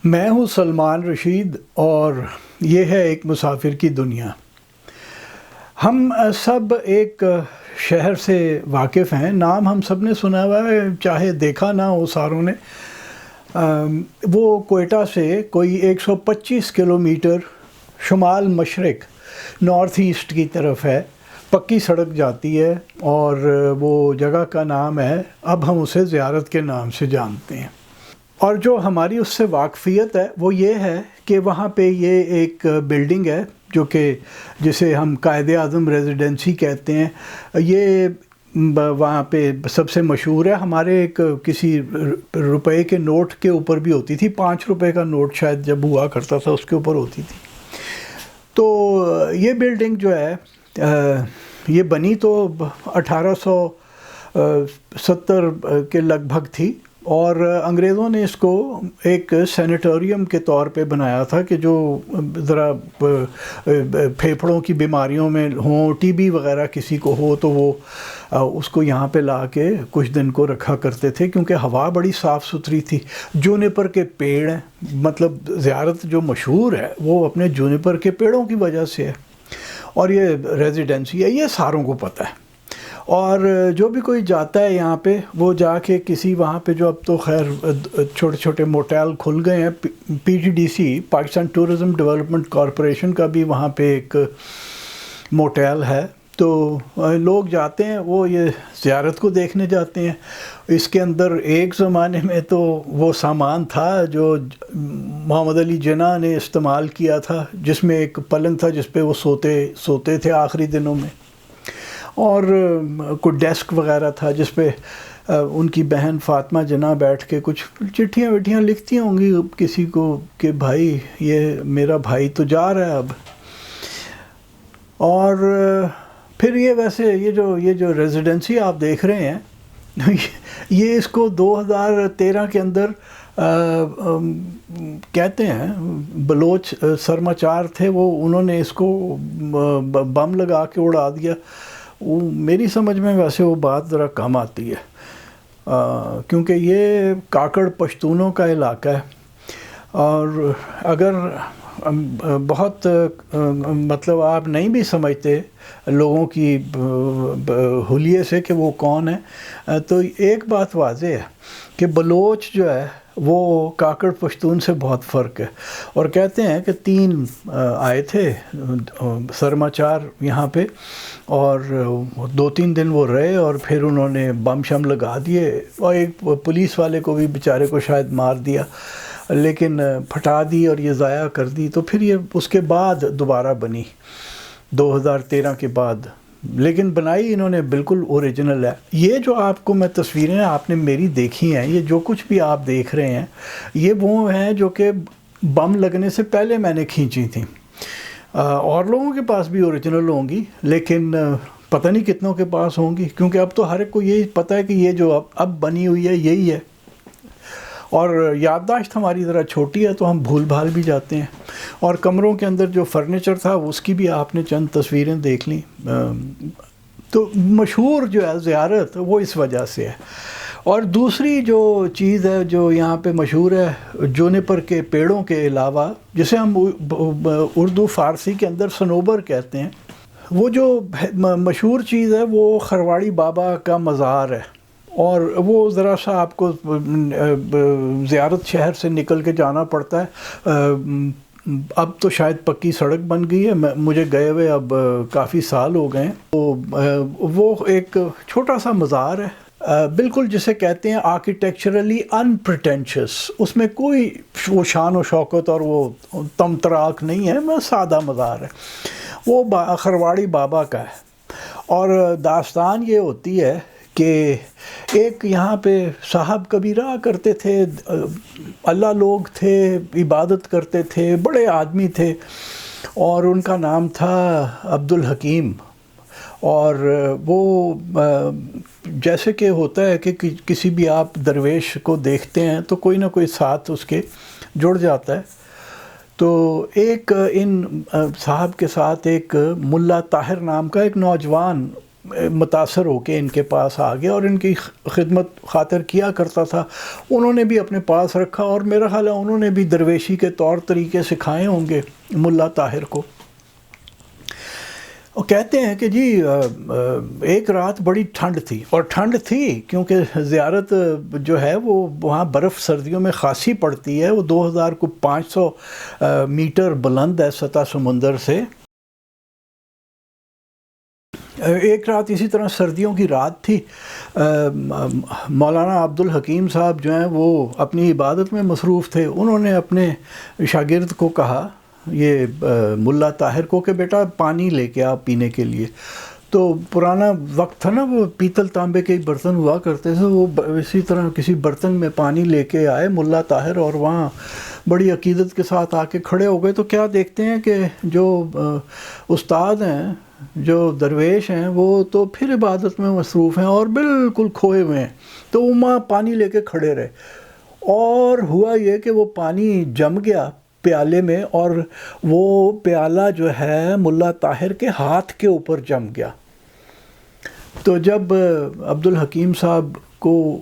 میں ہوں سلمان رشید اور یہ ہے ایک مسافر کی دنیا۔ ہم سب ایک شہر سے واقف ہیں، نام ہم سب نے سنا ہوا ہے، چاہے دیکھا نہ ہو ساروں نے۔ وہ کوئٹہ سے کوئی 125 کلومیٹر شمال مشرق نارتھ ایسٹ کی طرف ہے، پکی سڑک جاتی ہے اور وہ جگہ کا نام ہے، اب ہم اسے زیارت کے نام سے جانتے ہیں۔ اور جو ہماری اس سے واقفیت ہے وہ یہ ہے کہ وہاں پہ یہ ایک بلڈنگ ہے جو کہ جسے ہم قائد اعظم ریزیڈنسی کہتے ہیں، یہ وہاں پہ سب سے مشہور ہے۔ ہمارے ایک کسی روپے کے نوٹ کے اوپر بھی ہوتی تھی، 5 روپے کا نوٹ شاید جب ہوا کرتا تھا اس کے اوپر ہوتی تھی۔ تو یہ بلڈنگ جو ہے یہ بنی تو 1870 کے لگ بھگ تھی، اور انگریزوں نے اس کو ایک سینیٹوریم کے طور پہ بنایا تھا کہ جو ذرا پھیپھڑوں کی بیماریوں میں ہوں، ٹی بی وغیرہ کسی کو ہو تو وہ اس کو یہاں پہ لا کے کچھ دن کو رکھا کرتے تھے، کیونکہ ہوا بڑی صاف ستھری تھی۔ جونیپر کے پیڑ ہیں، مطلب زیارت جو مشہور ہے وہ اپنے جونیپر کے پیڑوں کی وجہ سے ہے، اور یہ ریزیڈنسی ہے، یہ ساروں کو پتہ ہے۔ اور جو بھی کوئی جاتا ہے یہاں پہ وہ جا کے کسی وہاں پہ، جو اب تو خیر چھوٹے چھوٹے موٹیل کھل گئے ہیں، P T D C Pakistan tourism development corporation کا بھی وہاں پہ ایک موٹیل ہے، تو لوگ جاتے ہیں، وہ یہ زیارت کو دیکھنے جاتے ہیں۔ اس کے اندر ایک زمانے میں تو وہ سامان تھا جو محمد علی جناح نے استعمال کیا تھا، جس میں ایک پلنگ تھا جس پہ وہ سوتے تھے آخری دنوں میں، اور کوئی ڈیسک وغیرہ تھا جس پہ ان کی بہن فاطمہ جناح بیٹھ کے کچھ چٹھیاں وٹھیاں لکھتی ہوں گی کسی کو کہ بھائی یہ میرا بھائی تو جا رہا ہے اب۔ اور پھر یہ ویسے یہ جو ریزیڈنسی آپ دیکھ رہے ہیں یہ اس کو 2013 کے اندر کہتے ہیں، بلوچ سرماچار تھے وہ، انہوں نے اس کو بم لگا کے اڑا دیا۔ میری سمجھ میں ویسے وہ بات ذرا کم آتی ہے، کیونکہ یہ کاکڑ پشتونوں کا علاقہ ہے، اور اگر بہت مطلب آپ نہیں بھی سمجھتے لوگوں کی حلیے سے کہ وہ کون ہے، تو ایک بات واضح ہے کہ بلوچ جو ہے وہ کاکڑ پشتون سے بہت فرق ہے۔ اور کہتے ہیں کہ 3 آئے تھے سرماچار یہاں پہ، اور 2-3 دن وہ رہے، اور پھر انہوں نے بم شم لگا دیے، اور ایک پولیس والے کو بھی بیچارے کو شاید مار دیا، لیکن پھٹا دی اور یہ ضائع کر دی۔ تو پھر یہ اس کے بعد دوبارہ بنی 2013 کے بعد، لیکن بنائی انہوں نے بالکل اوریجنل ہے۔ یہ جو آپ کو میں تصویریں آپ نے میری دیکھی ہیں، یہ جو کچھ بھی آپ دیکھ رہے ہیں، یہ وہ ہیں جو کہ بم لگنے سے پہلے میں نے کھینچی تھیں۔ اور لوگوں کے پاس بھی اوریجنل ہوں گی، لیکن پتہ نہیں کتنوں کے پاس ہوں گی، کیونکہ اب تو ہر ایک کو یہی پتہ ہے کہ یہ جو اب بنی ہوئی ہے یہی ہے، اور یادداشت ہماری ذرا چھوٹی ہے تو ہم بھول بھال بھی جاتے ہیں۔ اور کمروں کے اندر جو فرنیچر تھا اس کی بھی آپ نے چند تصویریں دیکھ لیں۔ تو مشہور جو ہے زیارت وہ اس وجہ سے ہے۔ اور دوسری جو چیز ہے جو یہاں پہ مشہور ہے، جونیپر کے پیڑوں کے علاوہ، جسے ہم اردو فارسی کے اندر صنوبر کہتے ہیں، وہ جو مشہور چیز ہے وہ خرواڑی بابا کا مزار ہے، اور وہ ذرا سا آپ کو زیارت شہر سے نکل کے جانا پڑتا ہے۔ اب تو شاید پکی سڑک بن گئی ہے، مجھے گئے ہوئے اب کافی سال ہو گئے ہیں۔ تو وہ ایک چھوٹا سا مزار ہے، بالکل جسے کہتے ہیں آرکیٹیکچرلی ان پریٹینشیس، اس میں کوئی وہ شان و شوکت اور وہ تمتراک نہیں ہے، بس سادہ مزار ہے، وہ خرواڑی بابا کا ہے۔ اور داستان یہ ہوتی ہے کہ ایک یہاں پہ صاحب کبھی رہا کرتے تھے، اللہ لوگ تھے، عبادت کرتے تھے، بڑے آدمی تھے، اور ان کا نام تھا عبدالحکیم۔ اور وہ جیسے کہ ہوتا ہے کہ کسی بھی آپ درویش کو دیکھتے ہیں تو کوئی نہ کوئی ساتھ اس کے جڑ جاتا ہے۔ تو ایک ان صاحب کے ساتھ ایک ملا طاہر نام کا ایک نوجوان متاثر ہو کے ان کے پاس آ گیا اور ان کی خدمت خاطر کیا کرتا تھا، انہوں نے بھی اپنے پاس رکھا، اور میرا خیال ہے انہوں نے بھی درویشی کے طور طریقے سکھائے ہوں گے ملا طاہر کو۔ اور کہتے ہیں کہ جی ایک رات بڑی ٹھنڈ تھی، اور ٹھنڈ تھی کیونکہ زیارت جو ہے وہ وہاں برف سردیوں میں خاصی پڑتی ہے، وہ 2500 میٹر بلند ہے سطح سمندر سے۔ ایک رات اسی طرح سردیوں کی رات تھی، مولانا عبدالحکیم صاحب جو ہیں وہ اپنی عبادت میں مصروف تھے، انہوں نے اپنے شاگرد کو کہا، یہ ملا طاہر کو، کہ بیٹا پانی لے کے آپ پینے کے لیے۔ تو پرانا وقت تھا نا، وہ پیتل تانبے کے برتن ہوا کرتے تھے، وہ اسی طرح کسی برتن میں پانی لے کے آئے ملا طاہر، اور وہاں بڑی عقیدت کے ساتھ آ کے کھڑے ہو گئے۔ تو کیا دیکھتے ہیں کہ جو استاد ہیں، جو درویش ہیں، وہ تو پھر عبادت میں مصروف ہیں اور بالکل کھوئے ہوئے ہیں، تو وہ وہاں پانی لے کے کھڑے رہے، اور ہوا یہ کہ وہ پانی جم گیا پیالے میں، اور وہ پیالہ جو ہے ملا طاہر کے ہاتھ کے اوپر جم گیا۔ تو جب عبدالحکیم صاحب کو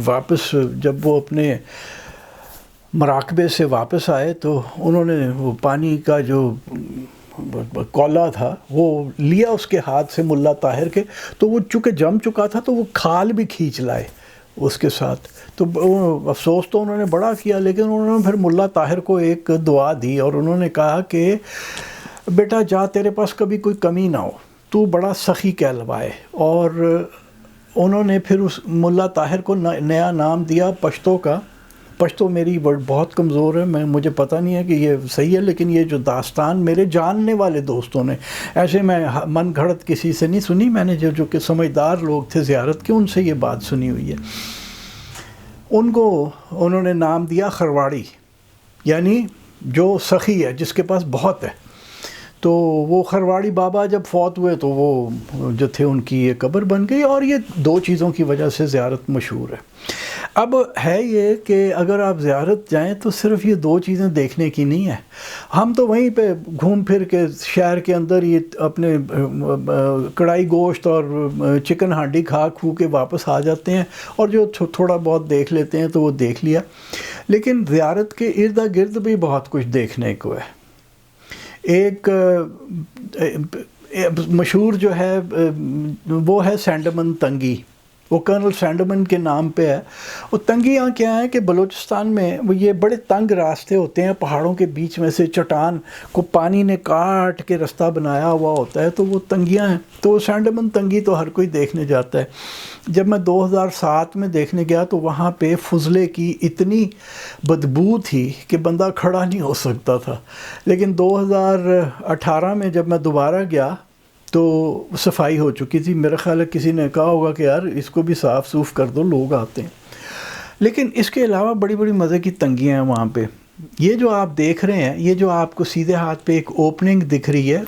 واپس، جب وہ اپنے مراقبے سے واپس آئے، تو انہوں نے وہ پانی کا جو کولا تھا وہ لیا اس کے ہاتھ سے ملا طاہر کے، تو وہ چونکہ جم چکا تھا تو وہ کھال بھی کھینچ لائے اس کے ساتھ۔ تو افسوس تو انہوں نے بڑا کیا، لیکن انہوں نے پھر ملا طاہر کو ایک دعا دی، اور انہوں نے کہا کہ بیٹا جا، تیرے پاس کبھی کوئی کمی نہ ہو، تو بڑا سخی کہلوائے۔ اور انہوں نے پھر اس ملا طاہر کو نیا نام دیا پشتو کا۔ پشتو میری بہت کمزور ہے، مجھے پتہ نہیں ہے کہ یہ صحیح ہے، لیکن یہ جو داستان میرے جاننے والے دوستوں نے، ایسے میں من گھڑت کسی سے نہیں سنی، میں نے جو کہ سمجھدار لوگ تھے زیارت کے، ان سے یہ بات سنی ہوئی ہے۔ ان کو انہوں نے نام دیا خرواڑی، یعنی جو سخی ہے، جس کے پاس بہت ہے۔ تو وہ خرواڑی بابا جب فوت ہوئے تو وہ جو تھے ان کی یہ قبر بن گئی، اور یہ دو چیزوں کی وجہ سے زیارت مشہور ہے۔ اب ہے یہ کہ اگر آپ زیارت جائیں تو صرف یہ دو چیزیں دیکھنے کی نہیں ہے، ہم تو وہیں پہ گھوم پھر کے شہر کے اندر یہ اپنے کڑھائی گوشت اور چکن ہانڈی کھا کے واپس آ جاتے ہیں، اور جو تھوڑا بہت دیکھ لیتے ہیں تو وہ دیکھ لیا، لیکن زیارت کے ارد گرد بھی بہت کچھ دیکھنے کو ہے۔ ایک مشہور جو ہے وہ ہے سینڈمن تنگی، وہ کرنل سینڈمن کے نام پہ ہے۔ وہ تنگیاں کیا ہیں کہ بلوچستان میں وہ یہ بڑے تنگ راستے ہوتے ہیں، پہاڑوں کے بیچ میں سے چٹان کو پانی نے کاٹ کے رستہ بنایا ہوا ہوتا ہے، تو وہ تنگیاں ہیں۔ تو وہ سینڈمن تنگی تو ہر کوئی دیکھنے جاتا ہے۔ جب میں 2007 میں دیکھنے گیا تو وہاں پہ فضلے کی اتنی بدبو تھی کہ بندہ کھڑا نہیں ہو سکتا تھا، لیکن 2018 میں جب میں دوبارہ گیا تو صفائی ہو چکی تھی۔ میرا خیال ہے کسی نے کہا ہوگا کہ یار اس کو بھی صاف صوف کر دو، لوگ آتے ہیں۔ لیکن اس کے علاوہ بڑی بڑی مزے کی تنگیاں ہیں وہاں پہ۔ یہ جو آپ دیکھ رہے ہیں، یہ جو آپ کو سیدھے ہاتھ پہ ایک اوپننگ دکھ رہی ہے،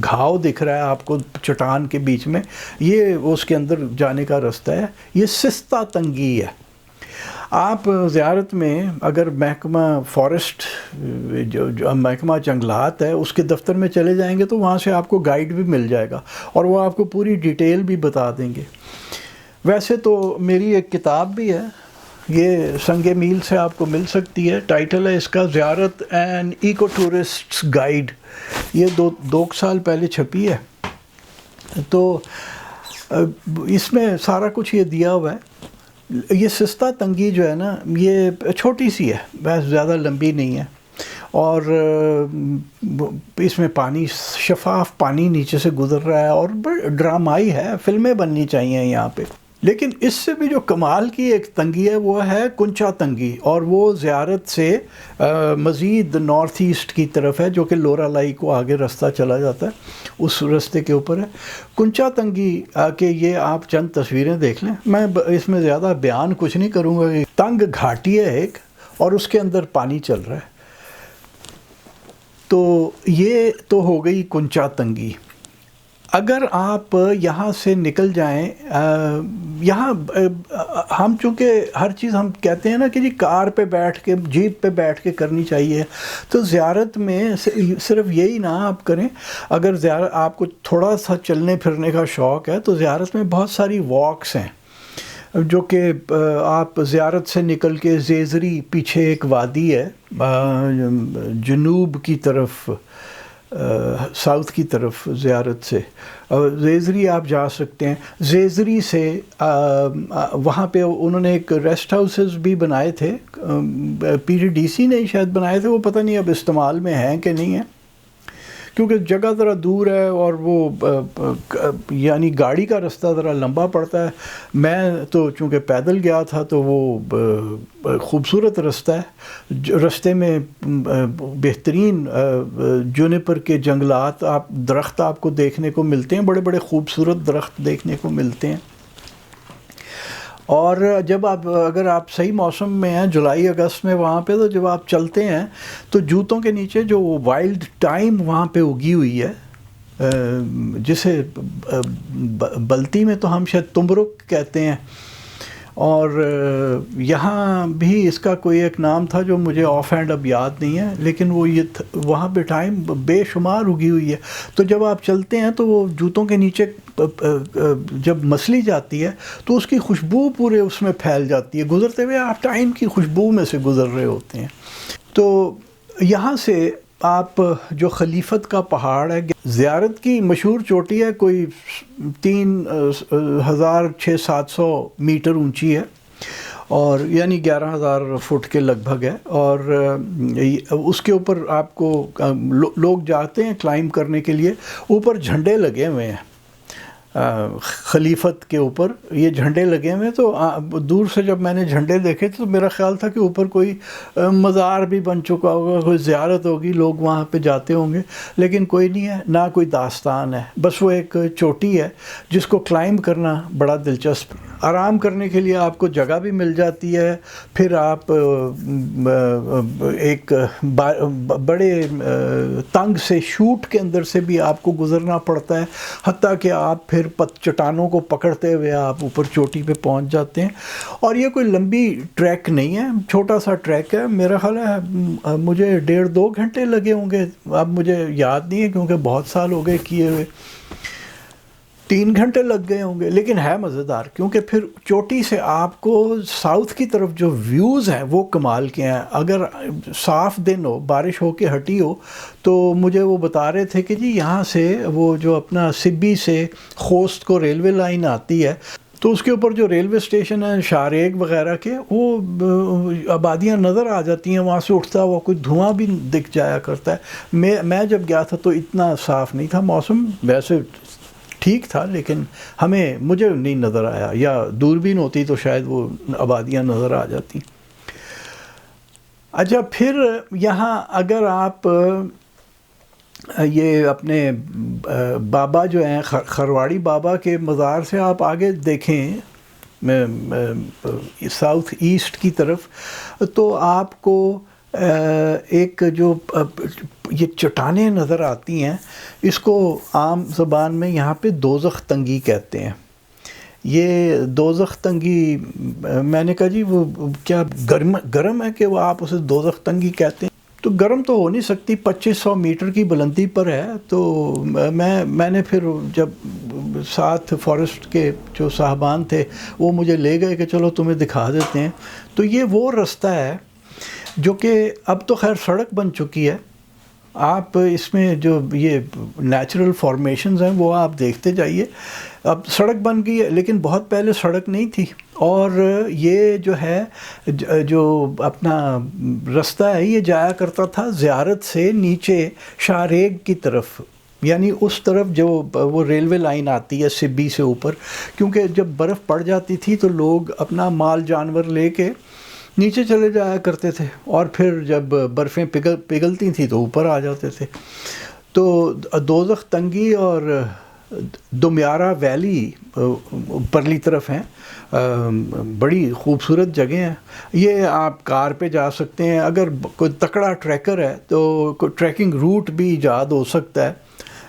گھاؤ دکھ رہا ہے آپ کو چٹان کے بیچ میں، یہ اس کے اندر جانے کا رستہ ہے۔ یہ سستہ تنگی ہے۔ آپ زیارت میں اگر محکمہ فارسٹ جو محکمہ جنگلات ہے اس کے دفتر میں چلے جائیں گے تو وہاں سے آپ کو گائیڈ بھی مل جائے گا، اور وہ آپ کو پوری ڈیٹیل بھی بتا دیں گے۔ ویسے تو میری ایک کتاب بھی ہے، یہ سنگ میل سے آپ کو مل سکتی ہے، ٹائٹل ہے اس کا زیارت اینڈ ایکو ٹورسٹس گائیڈ، یہ دو سال پہلے چھپی ہے۔ تو اس میں سارا کچھ یہ دیا ہوا ہے۔ یہ سستہ تنگی جو ہے نا، یہ چھوٹی سی ہے، بس زیادہ لمبی نہیں ہے، اور اس میں پانی شفاف پانی نیچے سے گزر رہا ہے، اور ڈرامائی ہے، فلمیں بننی چاہیے یہاں پہ۔ لیکن اس سے بھی جو کمال کی ایک تنگی ہے وہ ہے کنچا تنگی، اور وہ زیارت سے مزید نارتھ ایسٹ کی طرف ہے، جو کہ لورا لائی کو آگے رستہ چلا جاتا ہے، اس رستے کے اوپر ہے کنچا تنگی۔ کہ یہ آپ چند تصویریں دیکھ لیں، میں اس میں زیادہ بیان کچھ نہیں کروں گا۔ تنگ گھاٹی ہے ایک، اور اس کے اندر پانی چل رہا ہے۔ تو یہ تو ہو گئی کنچا تنگی۔ اگر آپ یہاں سے نکل جائیں، یہاں ہم چونکہ ہر چیز ہم کہتے ہیں نا کہ جی کار پہ بیٹھ کے جیپ پہ بیٹھ کے کرنی چاہیے، تو زیارت میں صرف یہی نہ آپ کریں. اگر زیارت آپ کو تھوڑا سا چلنے پھرنے کا شوق ہے تو زیارت میں بہت ساری واکس ہیں جو کہ آپ زیارت سے نکل کے زیزری، پیچھے ایک وادی ہے جنوب کی طرف، ساؤتھ کی طرف زیارت سے، زیزری آپ جا سکتے ہیں. زیزری سے وہاں پہ انہوں نے ایک ریسٹ ہاؤسز بھی بنائے تھے، پی ڈی ڈی سی نے شاید بنائے تھے، وہ پتہ نہیں اب استعمال میں ہیں کہ نہیں ہیں، کیونکہ جگہ ذرا دور ہے اور وہ یعنی گاڑی کا رستہ ذرا لمبا پڑتا ہے. میں تو چونکہ پیدل گیا تھا تو وہ خوبصورت رستہ ہے، رستے میں بہترین جونیپر کے جنگلات، درخت آپ کو دیکھنے کو ملتے ہیں، بڑے بڑے خوبصورت درخت دیکھنے کو ملتے ہیں. اور جب اگر آپ صحیح موسم میں ہیں جولائی اگست میں وہاں پہ، تو جب آپ چلتے ہیں تو جوتوں کے نیچے جو وائلڈ ٹائم وہاں پہ اگی ہوئی ہے، جسے بلتی میں تو ہم شاید تمبرک کہتے ہیں، اور یہاں بھی اس کا کوئی ایک نام تھا جو مجھے آف ہینڈ اب یاد نہیں ہے، لیکن وہ یہ وہاں پہ ٹائم بے شمار اگی ہوئی ہے. تو جب آپ چلتے ہیں تو وہ جوتوں کے نیچے جب مسلی جاتی ہے تو اس کی خوشبو پورے اس میں پھیل جاتی ہے، گزرتے ہوئے آپ ٹائم کی خوشبو میں سے گزر رہے ہوتے ہیں. تو یہاں سے آپ جو خلیفت کا پہاڑ ہے، زیارت کی مشہور چوٹی ہے، کوئی 3600-700 میٹر اونچی ہے، اور یعنی 11,000 فٹ کے لگ بھگ ہے. اور اس کے اوپر آپ کو لوگ جاتے ہیں کلائم کرنے کے لیے. اوپر جھنڈے لگے ہوئے ہیں خلیفت کے اوپر، یہ جھنڈے لگے ہوئے. تو دور سے جب میں نے جھنڈے دیکھے تو میرا خیال تھا کہ اوپر کوئی مزار بھی بن چکا ہوگا، کوئی زیارت ہوگی، لوگ وہاں پہ جاتے ہوں گے، لیکن کوئی نہیں ہے، نہ کوئی داستان ہے، بس وہ ایک چوٹی ہے جس کو کلائم کرنا بڑا دلچسپ. آرام کرنے کے لیے آپ کو جگہ بھی مل جاتی ہے، پھر آپ ایک بڑے تنگ سے شوٹ کے اندر سے بھی آپ کو گزرنا پڑتا ہے، حتیٰ کہ آپ پھر چٹانوں کو پکڑتے ہوئے آپ اوپر چوٹی پہ پہنچ جاتے ہیں. اور یہ کوئی لمبی ٹریک نہیں ہے، چھوٹا سا ٹریک ہے. میرا خیال ہے مجھے 1.5-2 گھنٹے لگے ہوں گے، اب مجھے یاد نہیں ہے کیونکہ بہت سال ہو گئے کیے ہوئے. 3 گھنٹے لگ گئے ہوں گے، لیکن ہے مزیدار، کیونکہ پھر چوٹی سے آپ کو ساؤتھ کی طرف جو ویوز ہیں وہ کمال کے ہیں. اگر صاف دن ہو، بارش ہو کے ہٹی ہو، تو مجھے وہ بتا رہے تھے کہ جی یہاں سے وہ جو اپنا سبی سے خوست کو ریلوے لائن آتی ہے، تو اس کے اوپر جو ریلوے اسٹیشن ہے شاریگ وغیرہ کے، وہ آبادیاں نظر آ جاتی ہیں، وہاں سے اٹھتا ہوا کوئی دھواں بھی دکھ جایا کرتا ہے. میں جب گیا تھا تو اتنا صاف نہیں تھا موسم، ویسے ٹھیک تھا، لیکن مجھے نہیں نظر آیا، یا دوربین ہوتی تو شاید وہ آبادیاں نظر آ جاتی. اچھا، پھر یہاں اگر آپ یہ اپنے بابا جو ہیں خرواڑی بابا کے مزار سے آپ آگے دیکھیں ساؤتھ ایسٹ کی طرف، تو آپ کو ایک جو یہ چٹانیں نظر آتی ہیں، اس کو عام زبان میں یہاں پہ دوزخ تنگی کہتے ہیں. یہ دوزخ تنگی، میں نے کہا جی وہ کیا گرم ہے کہ وہ آپ اسے دوزخ تنگی کہتے ہیں؟ تو گرم تو ہو نہیں سکتی، 2500 میٹر کی بلندی پر ہے. تو میں نے پھر جب ساتھ فارسٹ کے جو صاحبان تھے وہ مجھے لے گئے کہ چلو تمہیں دکھا دیتے ہیں. تو یہ وہ رستہ ہے جو کہ اب تو خیر سڑک بن چکی ہے. آپ اس میں جو یہ نیچرل فارمیشنز ہیں وہ آپ دیکھتے جائیے. اب سڑک بن گئی ہے، لیکن بہت پہلے سڑک نہیں تھی. اور یہ جو ہے جو اپنا رستہ ہے، یہ جایا کرتا تھا زیارت سے نیچے شاریگ کی طرف، یعنی اس طرف جو وہ ریلوے لائن آتی ہے سبی سے اوپر. کیونکہ جب برف پڑ جاتی تھی تو لوگ اپنا مال جانور لے کے نیچے چلے جایا کرتے تھے، اور پھر جب برفیں پگھلتی تھیں تو اوپر آ جاتے تھے. تو دوزخ تنگی اور دمیارہ ویلی پرلی طرف ہیں، بڑی خوبصورت جگہ ہیں. یہ آپ کار پہ جا سکتے ہیں، اگر کوئی تکڑا ٹریکر ہے تو کوئی ٹریکنگ روٹ بھی ایجاد ہو سکتا ہے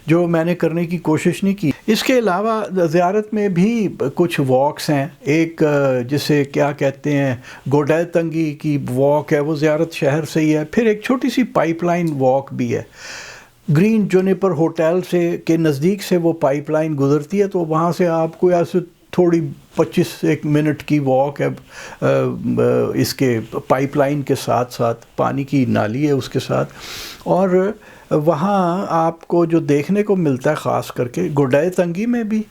جو میں نے کرنے کی کوشش نہیں کی. اس کے علاوہ زیارت میں بھی کچھ واکس ہیں. ایک جسے کیا کہتے ہیں گوڈے تنگی کی واک ہے, وہ زیارت شہر سے ہی ہے. پھر ایک چھوٹی سی پائپ لائن واک بھی ہے. گرین جونیپر ہوٹل سے کے نزدیک سے وہ پائپ لائن گزرتی ہے, تو وہاں سے آپ کو ایسے تھوڑی 25 منٹ کی واک ہے اس کے پائپ لائن کے ساتھ ساتھ. پانی کی نالی ہے اس کے ساتھ, اور وہاں آپ کو جو دیکھنے کو ملتا ہے خاص کر کے گوڈے تنگی میں بھی,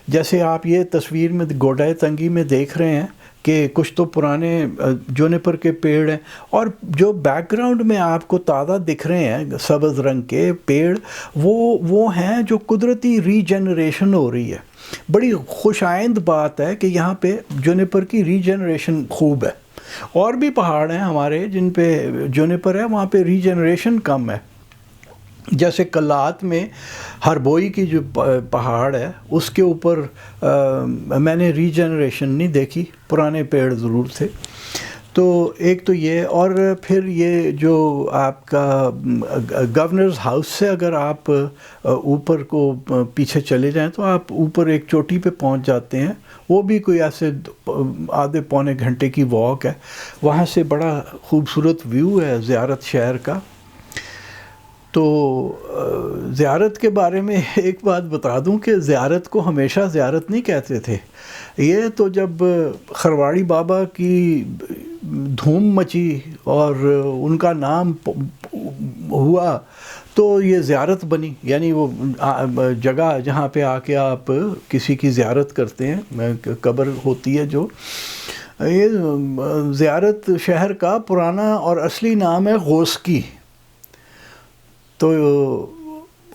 جیسے آپ یہ تصویر میں گوڈے تنگی میں دیکھ رہے ہیں کہ کچھ تو پرانے جونیپر کے پیڑ ہیں, اور جو بیک گراؤنڈ میں آپ کو تازہ دکھ رہے ہیں سبز رنگ کے پیڑ, وہ ہیں جو قدرتی ری جنریشن ہو رہی ہے. بڑی خوش آئند بات ہے کہ یہاں پہ جونیپر کی ری جنریشن خوب ہے. اور بھی پہاڑ ہیں ہمارے جن پہ جونیپر ہے, وہاں پہ ری جنریشن کم ہے. جیسے کلات میں ہربوئی کی جو پہاڑ ہے اس کے اوپر میں نے ری جنریشن نہیں دیکھی, پرانے پیڑ ضرور تھے. تو ایک تو یہ, اور پھر یہ جو آپ کا گورنرز ہاؤس سے اگر آپ اوپر کو پیچھے چلے جائیں تو آپ اوپر ایک چوٹی پہ پہنچ جاتے ہیں. وہ بھی کوئی ایسے آدھے پونے گھنٹے کی واک ہے. وہاں سے بڑا خوبصورت ویو ہے زیارت شہر کا. تو زیارت کے بارے میں ایک بات بتا دوں کہ زیارت کو ہمیشہ زیارت نہیں کہتے تھے. یہ تو جب خرواڑی بابا کی دھوم مچی اور ان کا نام ہوا تو یہ زیارت بنی, یعنی وہ جگہ جہاں پہ آ کے آپ کسی کی زیارت کرتے ہیں, قبر ہوتی ہے جو. یہ زیارت شہر کا پرانا اور اصلی نام ہے غوثکی. تو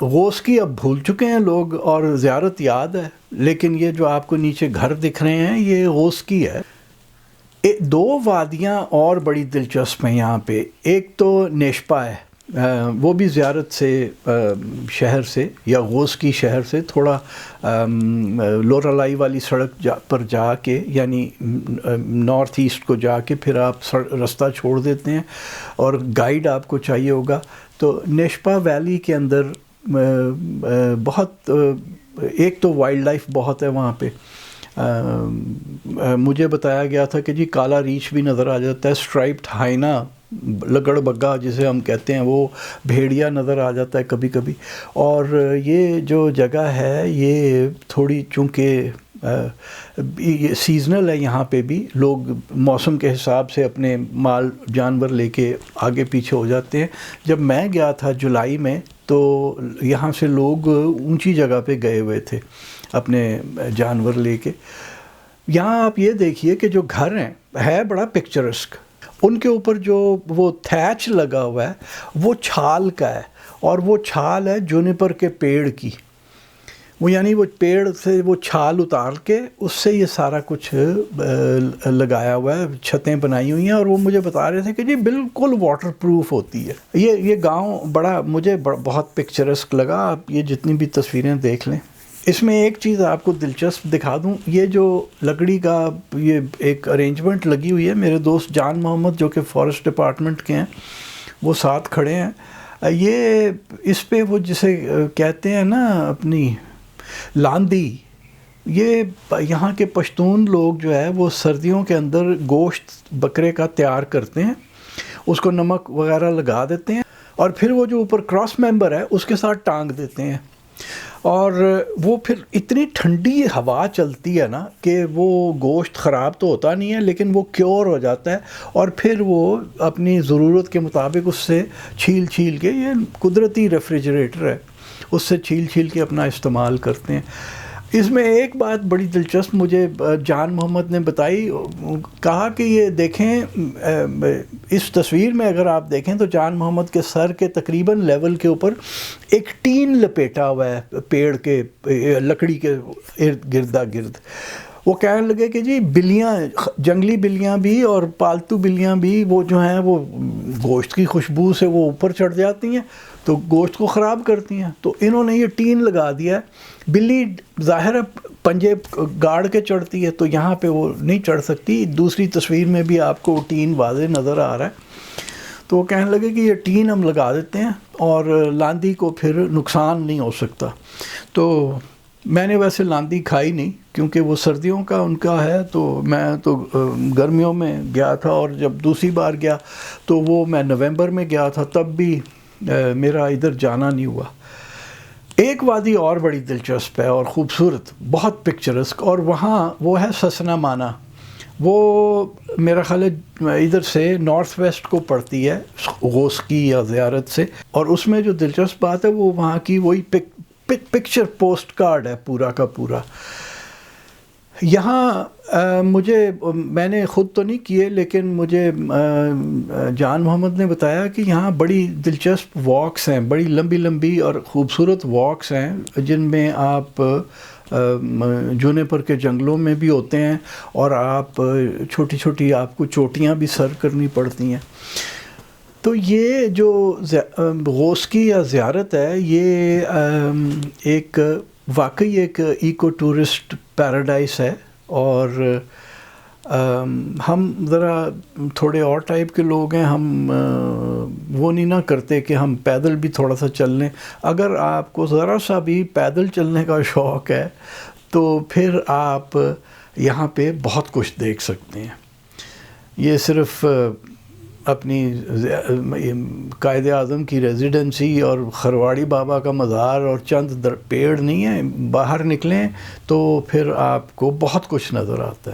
غوثکی اب بھول چکے ہیں لوگ اور زیارت یاد ہے, لیکن یہ جو آپ کو نیچے گھر دکھ رہے ہیں یہ غوثکی ہے. دو وادیاں اور بڑی دلچسپ ہیں یہاں پہ. ایک تو نیشپا ہے, وہ بھی زیارت سے شہر سے یا غوثکی شہر سے تھوڑا لورالائی والی سڑک پر جا کے, یعنی نارتھ ایسٹ کو جا کے پھر آپ رستہ چھوڑ دیتے ہیں اور گائیڈ آپ کو چاہیے ہوگا. تو نیشپا ویلی کے اندر بہت, ایک تو وائلڈ لائف بہت ہے وہاں پہ. مجھے بتایا گیا تھا کہ جی کالا ریچھ بھی نظر آ جاتا ہے, اسٹرائپڈ ہائنا لگڑ بگا جسے ہم کہتے ہیں, وہ بھیڑیا نظر آ جاتا ہے کبھی کبھی. اور یہ جو جگہ ہے یہ تھوڑی چونکہ یہ سیزنل ہے, یہاں پہ بھی لوگ موسم کے حساب سے اپنے مال جانور لے کے آگے پیچھے ہو جاتے ہیں. جب میں گیا تھا جولائی میں تو یہاں سے لوگ اونچی جگہ پہ گئے ہوئے تھے اپنے جانور لے کے. یہاں آپ یہ دیکھیے کہ جو گھر ہیں ہے بڑا پکچرسک, ان کے اوپر جو وہ تھیچ لگا ہوا ہے وہ چھال کا ہے, اور وہ چھال ہے جونیپر کے پیڑ کی. وہ یعنی وہ پیڑ سے وہ چھال اتار کے اس سے یہ سارا کچھ لگایا ہوا ہے, چھتیں بنائی ہوئی ہیں. اور وہ مجھے بتا رہے تھے کہ جی بالکل واٹر پروف ہوتی ہے. یہ گاؤں بڑا مجھے بہت پکچرسک لگا. آپ یہ جتنی بھی تصویریں دیکھ لیں. اس میں ایک چیز آپ کو دلچسپ دکھا دوں, یہ جو لکڑی کا یہ ایک ارینجمنٹ لگی ہوئی ہے, میرے دوست جان محمد جو کہ فارسٹ ڈپارٹمنٹ کے ہیں وہ ساتھ کھڑے ہیں. یہ اس پہ وہ جسے کہتے ہیں نا اپنی لاندی, یہ یہاں کے پشتون لوگ جو ہے وہ سردیوں کے اندر گوشت بکرے کا تیار کرتے ہیں, اس کو نمک وغیرہ لگا دیتے ہیں, اور پھر وہ جو اوپر کراس ممبر ہے اس کے ساتھ ٹانگ دیتے ہیں. اور وہ پھر اتنی ٹھنڈی ہوا چلتی ہے نا کہ وہ گوشت خراب تو ہوتا نہیں ہے لیکن وہ کیور ہو جاتا ہے, اور پھر وہ اپنی ضرورت کے مطابق اس سے چھیل چھیل کے, یہ قدرتی ریفریجریٹر ہے, اس سے چھیل چھیل کے اپنا استعمال کرتے ہیں. اس میں ایک بات بڑی دلچسپ مجھے جان محمد نے بتائی, کہا کہ یہ دیکھیں اس تصویر میں اگر آپ دیکھیں تو جان محمد کے سر کے تقریباً لیول کے اوپر ایک ٹین لپیٹا ہوا ہے پیڑ کے لکڑی کے ارد گردا گرد. وہ کہنے لگے کہ جی بلیاں, جنگلی بلیاں بھی اور پالتو بلیاں بھی وہ جو ہیں وہ گوشت کی خوشبو سے وہ اوپر چڑھ جاتی ہیں تو گوشت کو خراب کرتی ہیں. تو انہوں نے یہ ٹین لگا دیا ہے. بلی ظاہر ہے پنجے گاڑ کے چڑھتی ہے تو یہاں پہ وہ نہیں چڑھ سکتی. دوسری تصویر میں بھی آپ کو ٹین واضح نظر آ رہا ہے. تو وہ کہنے لگے کہ یہ ٹین ہم لگا دیتے ہیں اور لاندھی کو پھر نقصان نہیں ہو سکتا. تو میں نے ویسے لاندھی کھائی نہیں کیونکہ وہ سردیوں کا ان کا ہے، تو میں تو گرمیوں میں گیا تھا، اور جب دوسری بار گیا تو وہ میں نومبر میں گیا تھا، تب بھی میرا ادھر جانا نہیں ہوا. ایک وادی اور بڑی دلچسپ ہے اور خوبصورت، بہت پکچرسک، اور وہاں وہ ہے سسنا مانا. وہ میرا خیال ہے ادھر سے نارتھ ویسٹ کو پڑتی ہے غوثکی یا زیارت سے، اور اس میں جو دلچسپ بات ہے وہ وہاں کی وہی پکچر پوسٹ کارڈ ہے پورا کا پورا. یہاں میں نے خود تو نہیں کیے، لیکن مجھے جان محمد نے بتایا کہ یہاں بڑی دلچسپ واکس ہیں، بڑی لمبی لمبی اور خوبصورت واکس ہیں، جن میں آپ جونیپر کے جنگلوں میں بھی ہوتے ہیں، اور آپ چھوٹی چھوٹی آپ کو چوٹیاں بھی سر کرنی پڑتی ہیں. تو یہ جو غوثکی یا زیارت ہے، یہ ایک واقعی ایک ایکو ٹورسٹ پیراڈائز ہے. اور ہم ذرا تھوڑے اور ٹائپ کے لوگ ہیں، ہم وہ نہیں نہ کرتے کہ ہم پیدل بھی تھوڑا سا چل لیں. اگر آپ کو ذرا سا بھی پیدل چلنے کا شوق ہے تو پھر آپ یہاں پہ بہت کچھ دیکھ سکتے ہیں. یہ صرف اپنی قائد اعظم کی ریزیڈنسی اور خرواڑی بابا کا مزار اور چند پیڑ نہیں ہیں، باہر نکلیں تو پھر آپ کو بہت کچھ نظر آتا ہے.